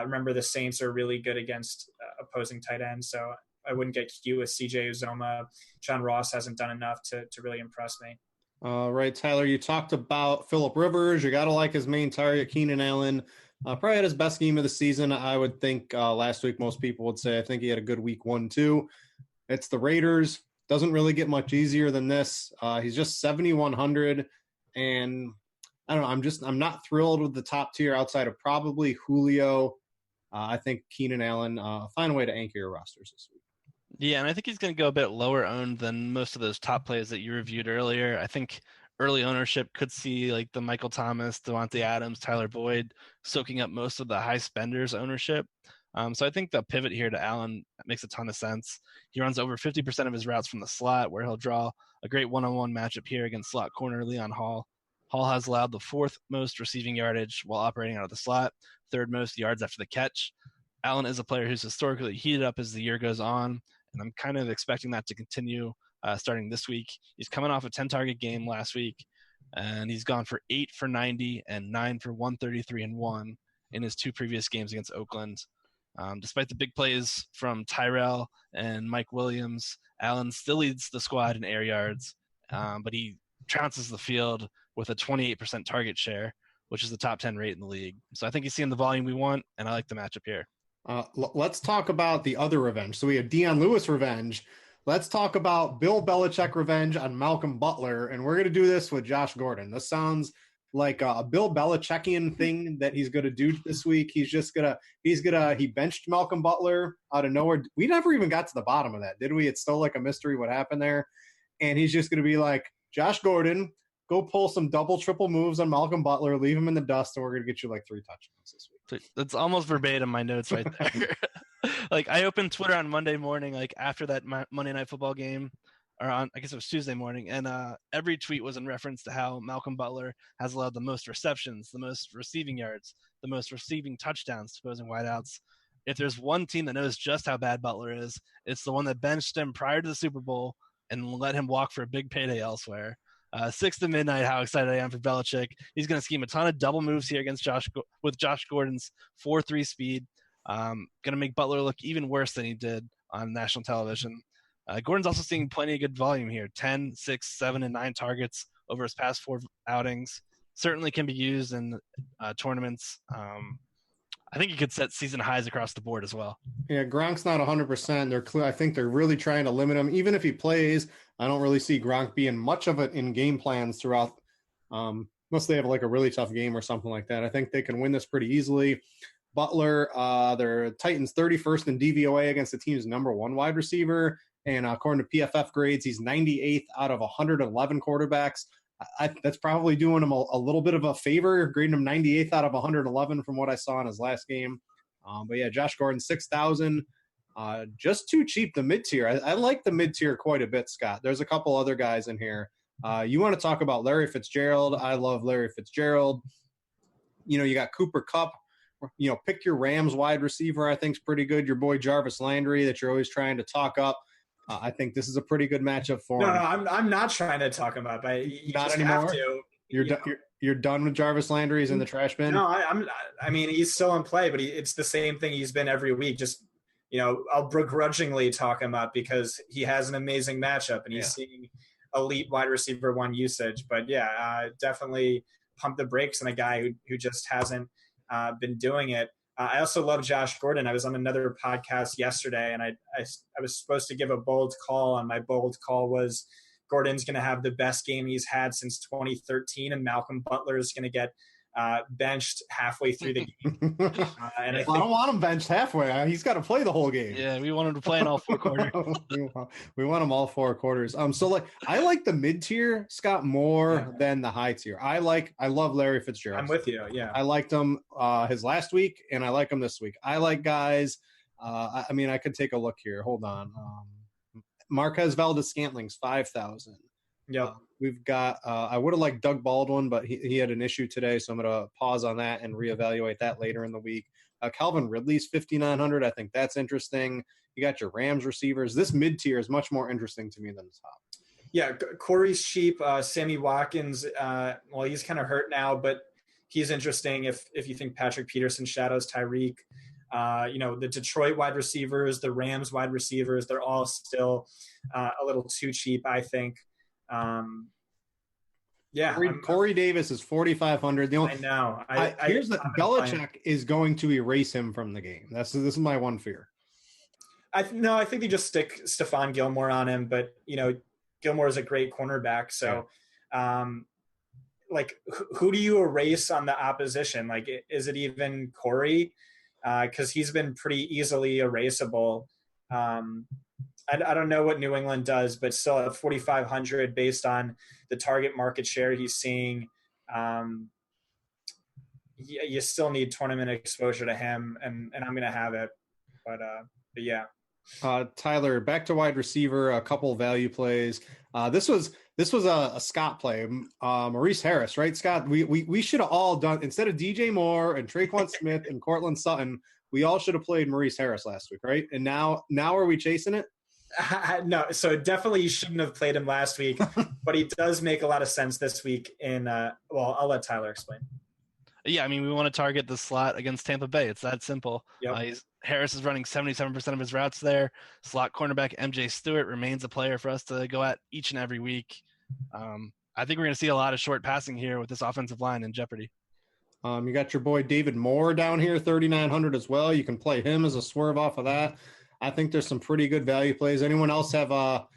Speaker 2: Remember, the Saints are really good against opposing tight ends, so I wouldn't get cute with CJ Uzoma. John Ross hasn't done enough to really impress me.
Speaker 1: Right, Tyler, you talked about Phillip Rivers. You got to like his main target, Keenan Allen. Probably had his best game of the season, I would think. Last week, most people would say. I think he had a good week 1, 2. It's the Raiders. Doesn't really get much easier than this. He's just 7,100, and I don't know. I'm not thrilled with the top tier outside of probably Julio. I think Keenan Allen, find a way to anchor your rosters this week.
Speaker 3: Yeah, and I think he's going to go a bit lower owned than most of those top plays that you reviewed earlier. I think early ownership could see like the Michael Thomas, Devontae Adams, Tyler Boyd soaking up most of the high spenders ownership. So I think the pivot here to Allen makes a ton of sense. He runs over 50% of his routes from the slot, where he'll draw a great one-on-one matchup here against slot corner Leon Hall. Hall has allowed the 4th most receiving yardage while operating out of the slot, 3rd most yards after the catch. Allen is a player who's historically heated up as the year goes on, and I'm kind of expecting that to continue starting this week. He's coming off a 10-target game last week, and he's gone for 8 for 90 and 9 for 133 and 1 in his 2 previous games against Oakland. Despite the big plays from Tyrell and Mike Williams, Allen still leads the squad in air yards, but he trounces the field with a 28% target share, which is the top 10 rate in the league. So I think he's seeing the volume we want, and I like the matchup here.
Speaker 1: Let's talk about the other revenge. So we have Deion Lewis revenge. Let's talk about Bill Belichick revenge on Malcolm Butler, and we're going to do this with Josh Gordon. This sounds like a Bill Belichickian thing that he's going to do this week. He benched Malcolm Butler out of nowhere. We never even got to the bottom of that, did we? It's still like a mystery what happened there. And he's just going to be like, Josh Gordon, go pull some double, triple moves on Malcolm Butler, leave him in the dust, and we're going to get you like 3 touchdowns this week.
Speaker 3: That's almost verbatim my notes right there. Like I opened Twitter on Monday morning, like after that Monday Night Football game, or on, I guess it was Tuesday morning, and every tweet was in reference to how Malcolm Butler has allowed the most receptions, the most receiving yards, the most receiving touchdowns to opposing wideouts. If there's one team that knows just how bad Butler is, it's the one that benched him prior to the Super Bowl and let him walk for a big payday elsewhere. 6 to midnight, how excited I am for Belichick. He's going to scheme a ton of double moves here against Josh Gordon's 4.3 speed. Going to make Butler look even worse than he did on national television. Gordon's also seeing plenty of good volume here, 10, 6, 7, and 9 targets over his past 4 outings. Certainly can be used in tournaments. I think he could set season highs across the board as well.
Speaker 1: Yeah, Gronk's not 100%. They're clear. I think they're really trying to limit him. Even if he plays, I don't really see Gronk being much of it in game plans throughout, unless they have like a really tough game or something like that. I think they can win this pretty easily. Butler, they're Titans 31st in DVOA against the team's number 1 wide receiver. And according to PFF grades, he's 98th out of 111 quarterbacks. That's probably doing him a little bit of a favor, grading him 98th out of 111 from what I saw in his last game. But yeah, Josh Gordon, 6,000. Just too cheap, the mid-tier. I like the mid-tier quite a bit, Scott. There's a couple other guys in here. You want to talk about Larry Fitzgerald. I love Larry Fitzgerald. You got Cooper Kupp. Pick your Rams wide receiver, I think is pretty good. Your boy Jarvis Landry that you're always trying to talk up. I think this is a pretty good matchup for him.
Speaker 2: No, I'm not trying to talk him up. You
Speaker 1: not
Speaker 2: just
Speaker 1: anymore.
Speaker 2: Have to.
Speaker 1: You're done with Jarvis Landry. He's in the trash bin.
Speaker 2: No, I mean, he's still in play, but it's the same thing he's been every week. Just I'll begrudgingly talk him up because he has an amazing matchup and he's seeing elite wide receiver 1 usage. But yeah, definitely pump the brakes on a guy who just hasn't been doing it. I also love Josh Gordon. I was on another podcast yesterday, and I was supposed to give a bold call, and my bold call was Gordon's going to have the best game he's had since 2013, and Malcolm Butler is going to get benched halfway through the game.
Speaker 1: And I don't want him benched halfway. He's got to play the whole game.
Speaker 3: Yeah, we want him to play in all 4 quarters.
Speaker 1: we want him all 4 quarters. So like I like the mid tier, Scott, more than the high tier. I love Larry Fitzgerald.
Speaker 2: I'm with you. Yeah,
Speaker 1: I liked him his last week, and I like him this week. I like guys. I mean, I could take a look here. Hold on. Marquez Valdez-Scantling's 5,000.
Speaker 2: Yep.
Speaker 1: We've got I would have liked Doug Baldwin, but he had an issue today, so I'm going to pause on that and reevaluate that later in the week. Calvin Ridley's 5,900. I think that's interesting. You got your Rams receivers. This mid-tier is much more interesting to me than the top.
Speaker 2: Yeah, Corey's cheap. Sammy Watkins, well, he's kind of hurt now, but he's interesting if you think Patrick Peterson shadows Tyreek. The Detroit wide receivers, the Rams wide receivers, they're all still a little too cheap, I think.
Speaker 1: Corey Davis is 4,500.
Speaker 2: I know.
Speaker 1: Here's the Belichick is going to erase him from the game. This is my one fear.
Speaker 2: I think they just stick Stephon Gilmore on him, but Gilmore is a great cornerback. So, who do you erase on the opposition? Like, is it even Corey? Because he's been pretty easily erasable. I don't know what New England does, but still at 4,500 based on the target market share he's seeing, you still need tournament exposure to him, and I'm going to have it. But yeah.
Speaker 1: Tyler, back to wide receiver, a couple value plays. This was a Scott play. Maurice Harris, right, Scott? We should have all done, instead of DJ Moore and Traquan Smith and Cortland Sutton, we all should have played Maurice Harris last week, right? And now are we chasing it?
Speaker 2: No, so definitely you shouldn't have played him last week, but he does make a lot of sense this week I'll let Tyler explain.
Speaker 3: Yeah, I mean, we want to target the slot against Tampa Bay. It's that simple.
Speaker 2: Yep.
Speaker 3: Harris is running 77% of his routes there. Slot cornerback MJ Stewart remains a player for us to go at each and every week. I think we're going to see a lot of short passing here with this offensive line in jeopardy.
Speaker 1: You got your boy David Moore down here, 3,900 as well. You can play him as a swerve off of that. I think there's some pretty good value plays. Anyone else have a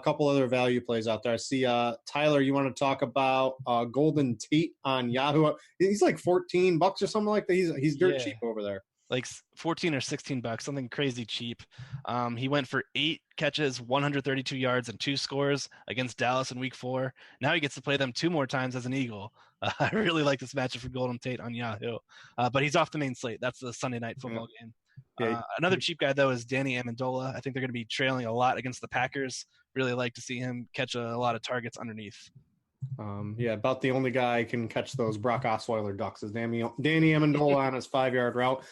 Speaker 1: couple other value plays out there? I see Tyler, you want to talk about Golden Tate on Yahoo? He's like $14 or something like that. He's dirt cheap over there.
Speaker 3: Like 14 or $16, something crazy cheap. He went for 8 catches, 132 yards, and 2 scores against Dallas in Week 4. Now he gets to play them 2 more times as an Eagle. I really like this matchup for Golden Tate on Yahoo. But he's off the main slate. That's the Sunday night football game. Another cheap guy, though, is Danny Amendola. I think they're going to be trailing a lot against the Packers. Really like to see him catch a lot of targets underneath.
Speaker 1: About the only guy can catch those Brock Osweiler ducks is Danny Amendola on his 5-yard route.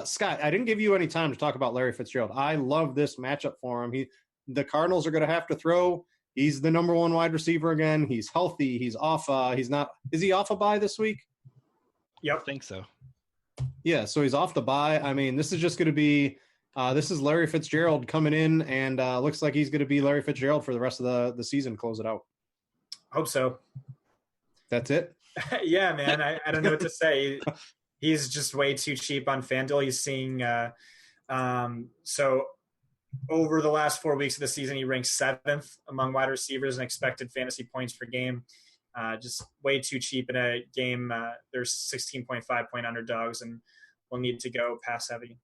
Speaker 1: Scott, I didn't give you any time to talk about Larry Fitzgerald. I love this matchup for him. The Cardinals are going to have to throw. He's the number 1 wide receiver again. He's healthy. He's off. Is he off a bye this week?
Speaker 2: Yep.
Speaker 3: I think so.
Speaker 1: Yeah, so he's off the bye. I mean, this is just going to be this is Larry Fitzgerald coming in, and looks like he's going to be Larry Fitzgerald for the rest of the season, close it out.
Speaker 2: Hope so.
Speaker 1: That's it?
Speaker 2: Yeah, man. I don't know what to say. He's just way too cheap on FanDuel. He's seeing so over the last 4 weeks of the season, he ranks 7th among wide receivers and expected fantasy points per game. Just way too cheap in a game. There's 16.5 point underdogs, and we'll need to go pass heavy.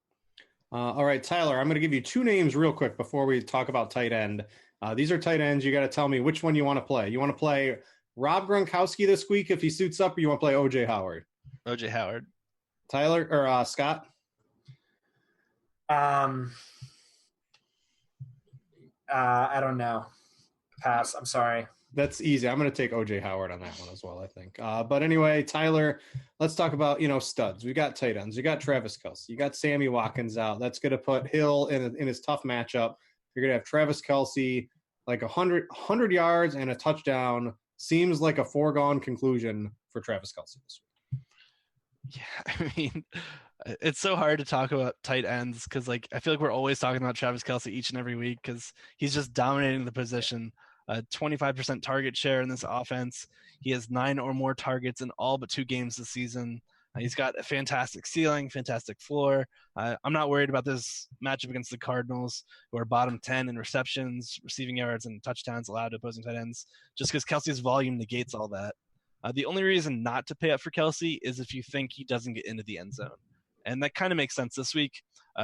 Speaker 1: All right, Tyler, I'm going to give you 2 names real quick before we talk about tight end. These are tight ends. You got to tell me which one you want to play. You want to play Rob Gronkowski this week if he suits up, or you want to play O.J. Howard?
Speaker 3: O.J. Howard.
Speaker 1: Tyler or Scott?
Speaker 2: I don't know. Pass. I'm sorry.
Speaker 1: That's easy. I'm going to take O.J. Howard on that one as well, I think. But anyway, Tyler, let's talk about, studs. We got tight ends. You got Travis Kelce. You got Sammy Watkins out. That's going to put Hill in his tough matchup. You're going to have Travis Kelce, like 100 yards and a touchdown. Seems like a foregone conclusion for Travis Kelce this week.
Speaker 3: Yeah, I mean, it's so hard to talk about tight ends because, I feel like we're always talking about Travis Kelce each and every week because he's just dominating the position. 25% target share in this offense. He has 9 or more targets in all but 2 games this season. He's got a fantastic ceiling, fantastic floor. I'm not worried about this matchup against the Cardinals, who are bottom 10 in receptions, receiving yards, and touchdowns allowed to opposing tight ends, just because Kelsey's volume negates all that. The only reason not to pay up for Kelsey is if you think he doesn't get into the end zone. And that kind of makes sense this week.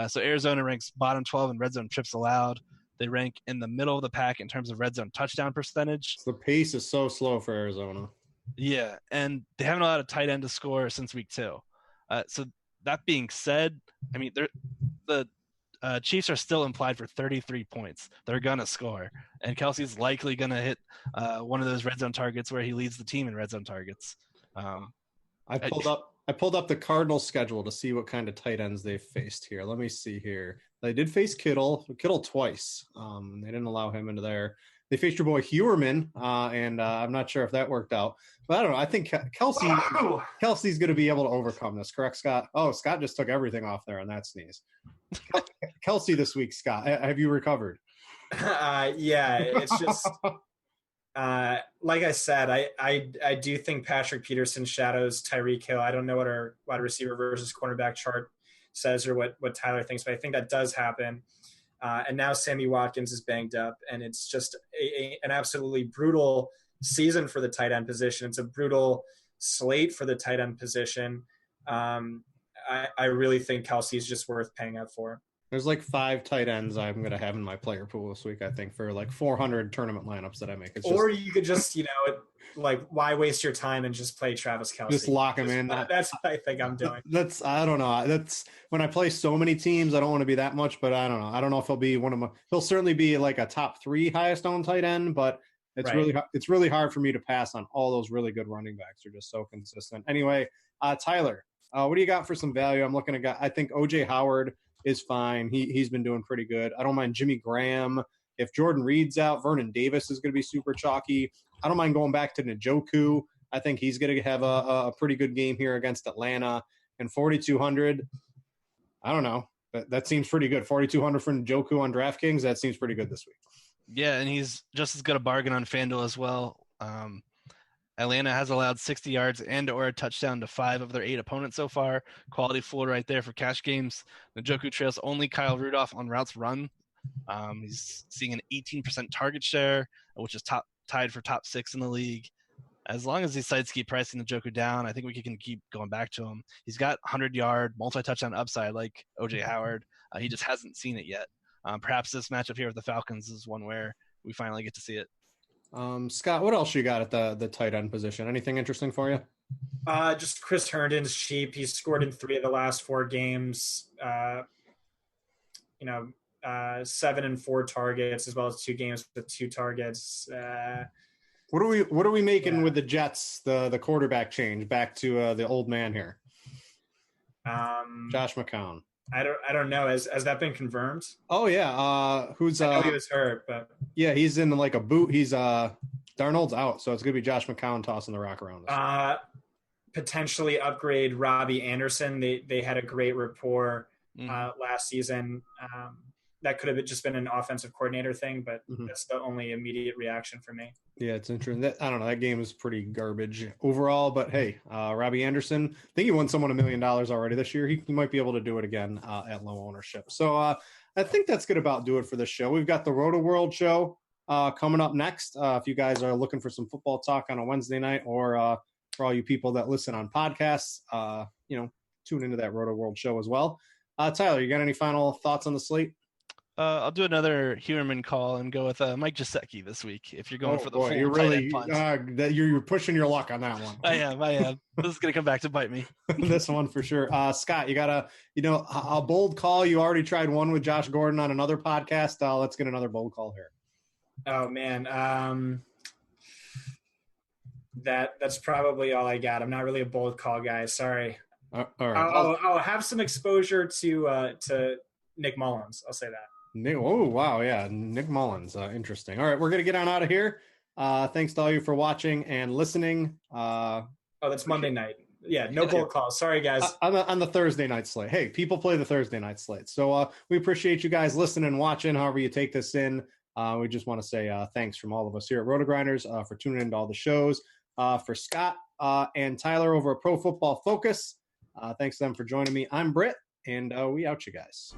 Speaker 3: So Arizona ranks bottom 12 in red zone trips allowed. They rank in the middle of the pack in terms of red zone touchdown percentage.
Speaker 1: The pace is so slow for Arizona.
Speaker 3: Yeah, and they haven't allowed a tight end to score since week 2. So that being said, I mean, the Chiefs are still implied for 33 points. They're going to score. And Kelsey's likely going to hit one of those red zone targets where he leads the team in red zone targets.
Speaker 1: I pulled up the Cardinals schedule to see what kind of tight ends they faced here. Let me see here. They did face Kittle twice. They didn't allow him into there. They faced your boy Hewerman, and I'm not sure if that worked out. But I don't know. I think Kelsey's going to be able to overcome this. Correct, Scott? Oh, Scott just took everything off there on that sneeze. Kelsey this week, Scott. Have you recovered?
Speaker 2: Yeah, it's just like I said, I do think Patrick Peterson shadows Tyreek Hill. I don't know what our wide receiver versus cornerback chart says or what Tyler thinks, but I think that does happen. And now Sammy Watkins is banged up, and it's just an absolutely brutal season for the tight end position. It's a brutal slate for the tight end position. I really think Kelsey's just worth paying up for.
Speaker 1: There's like 5 tight ends I'm going to have in my player pool this week, I think, for like 400 tournament lineups that I make.
Speaker 2: Or you could just, like, why waste your time and just play Travis Kelce?
Speaker 1: Just lock him in.
Speaker 2: That's what I think I'm doing.
Speaker 1: I don't know. That's when I play so many teams, I don't want to be that much, but I don't know. I don't know if he'll be he'll certainly be like a top 3 highest owned tight end, but it's really hard for me to pass on all those really good running backs. They're just so consistent. Anyway, Tyler, what do you got for some value? I'm looking at I think OJ Howard is fine. He's been doing pretty good. I don't mind Jimmy Graham. If Jordan Reed's out, Vernon Davis is going to be super chalky. I don't mind going back to Njoku. I think he's going to have a pretty good game here against Atlanta. And 4,200, I don't know. That seems pretty good. 4,200 for Njoku on DraftKings, that seems pretty good this week.
Speaker 3: Yeah, and he's just as good a bargain on FanDuel as well. Atlanta has allowed 60 yards and or a touchdown to 5 of their 8 opponents so far. Quality floor right there for cash games. Njoku trails only Kyle Rudolph on routes run. He's seeing an 18% target share, which is tied for top 6 in the league. As long as these sites keep pricing Njoku down, I think we can keep going back to him. He's got 100-yard, multi-touchdown upside like OJ Howard. He just hasn't seen it yet. Perhaps this matchup here with the Falcons is one where we finally get to see it.
Speaker 1: Scott, what else you got at the tight end position? Anything interesting for you?
Speaker 2: Just Chris Herndon's cheap. He's scored in 3 of the last 4 games. 7 and 4 targets, as well as 2 games with 2 targets.
Speaker 1: What are we making with the Jets? The quarterback change back to the old man here. Josh McCown.
Speaker 2: I don't know. Has that been confirmed?
Speaker 1: Oh yeah. I know
Speaker 2: he was hurt, but
Speaker 1: yeah, he's in like a boot. He's Darnold's out, so it's gonna be Josh McCown tossing the rock around.
Speaker 2: Potentially upgrade Robbie Anderson. They had a great rapport last season. That could have just been an offensive coordinator thing, but that's the only immediate reaction for me.
Speaker 1: Yeah, it's interesting. I don't know. That game was pretty garbage overall, but hey, Robbie Anderson, I think he won someone $1 million already this year. He might be able to do it again at low ownership. So I think that's going to about do it for this show. We've got the Roto World show coming up next. If you guys are looking for some football talk on a Wednesday night, or for all you people that listen on podcasts, tune into that Roto World show as well. Tyler, you got any final thoughts on the slate?
Speaker 3: I'll do another Hewerman call and go with Mike Gesicki this week. If you're going for the full
Speaker 1: you're really you're pushing your luck on that one.
Speaker 3: I am. This is gonna come back to bite me.
Speaker 1: This one for sure. Scott, you got a bold call. You already tried one with Josh Gordon on another podcast. Let's get another bold call here.
Speaker 2: Oh man, that's probably all I got. I'm not really a bold call guy. Sorry.
Speaker 1: All right.
Speaker 2: I'll have some exposure to Nick Mullins. I'll say that.
Speaker 1: Oh, wow. Yeah. Nick Mullins. Interesting. All right. We're going to get on out of here. Thanks to all you for watching and listening.
Speaker 2: That's Monday night. Yeah. No bold calls. Sorry, guys.
Speaker 1: On the Thursday night slate. Hey, people play the Thursday night slate. So we appreciate you guys listening and watching, however you take this in. We just want to say thanks from all of us here at RotoGrinders for tuning into all the shows. For Scott and Tyler over at Pro Football Focus, thanks to them for joining me. I'm Britt, and we out you guys.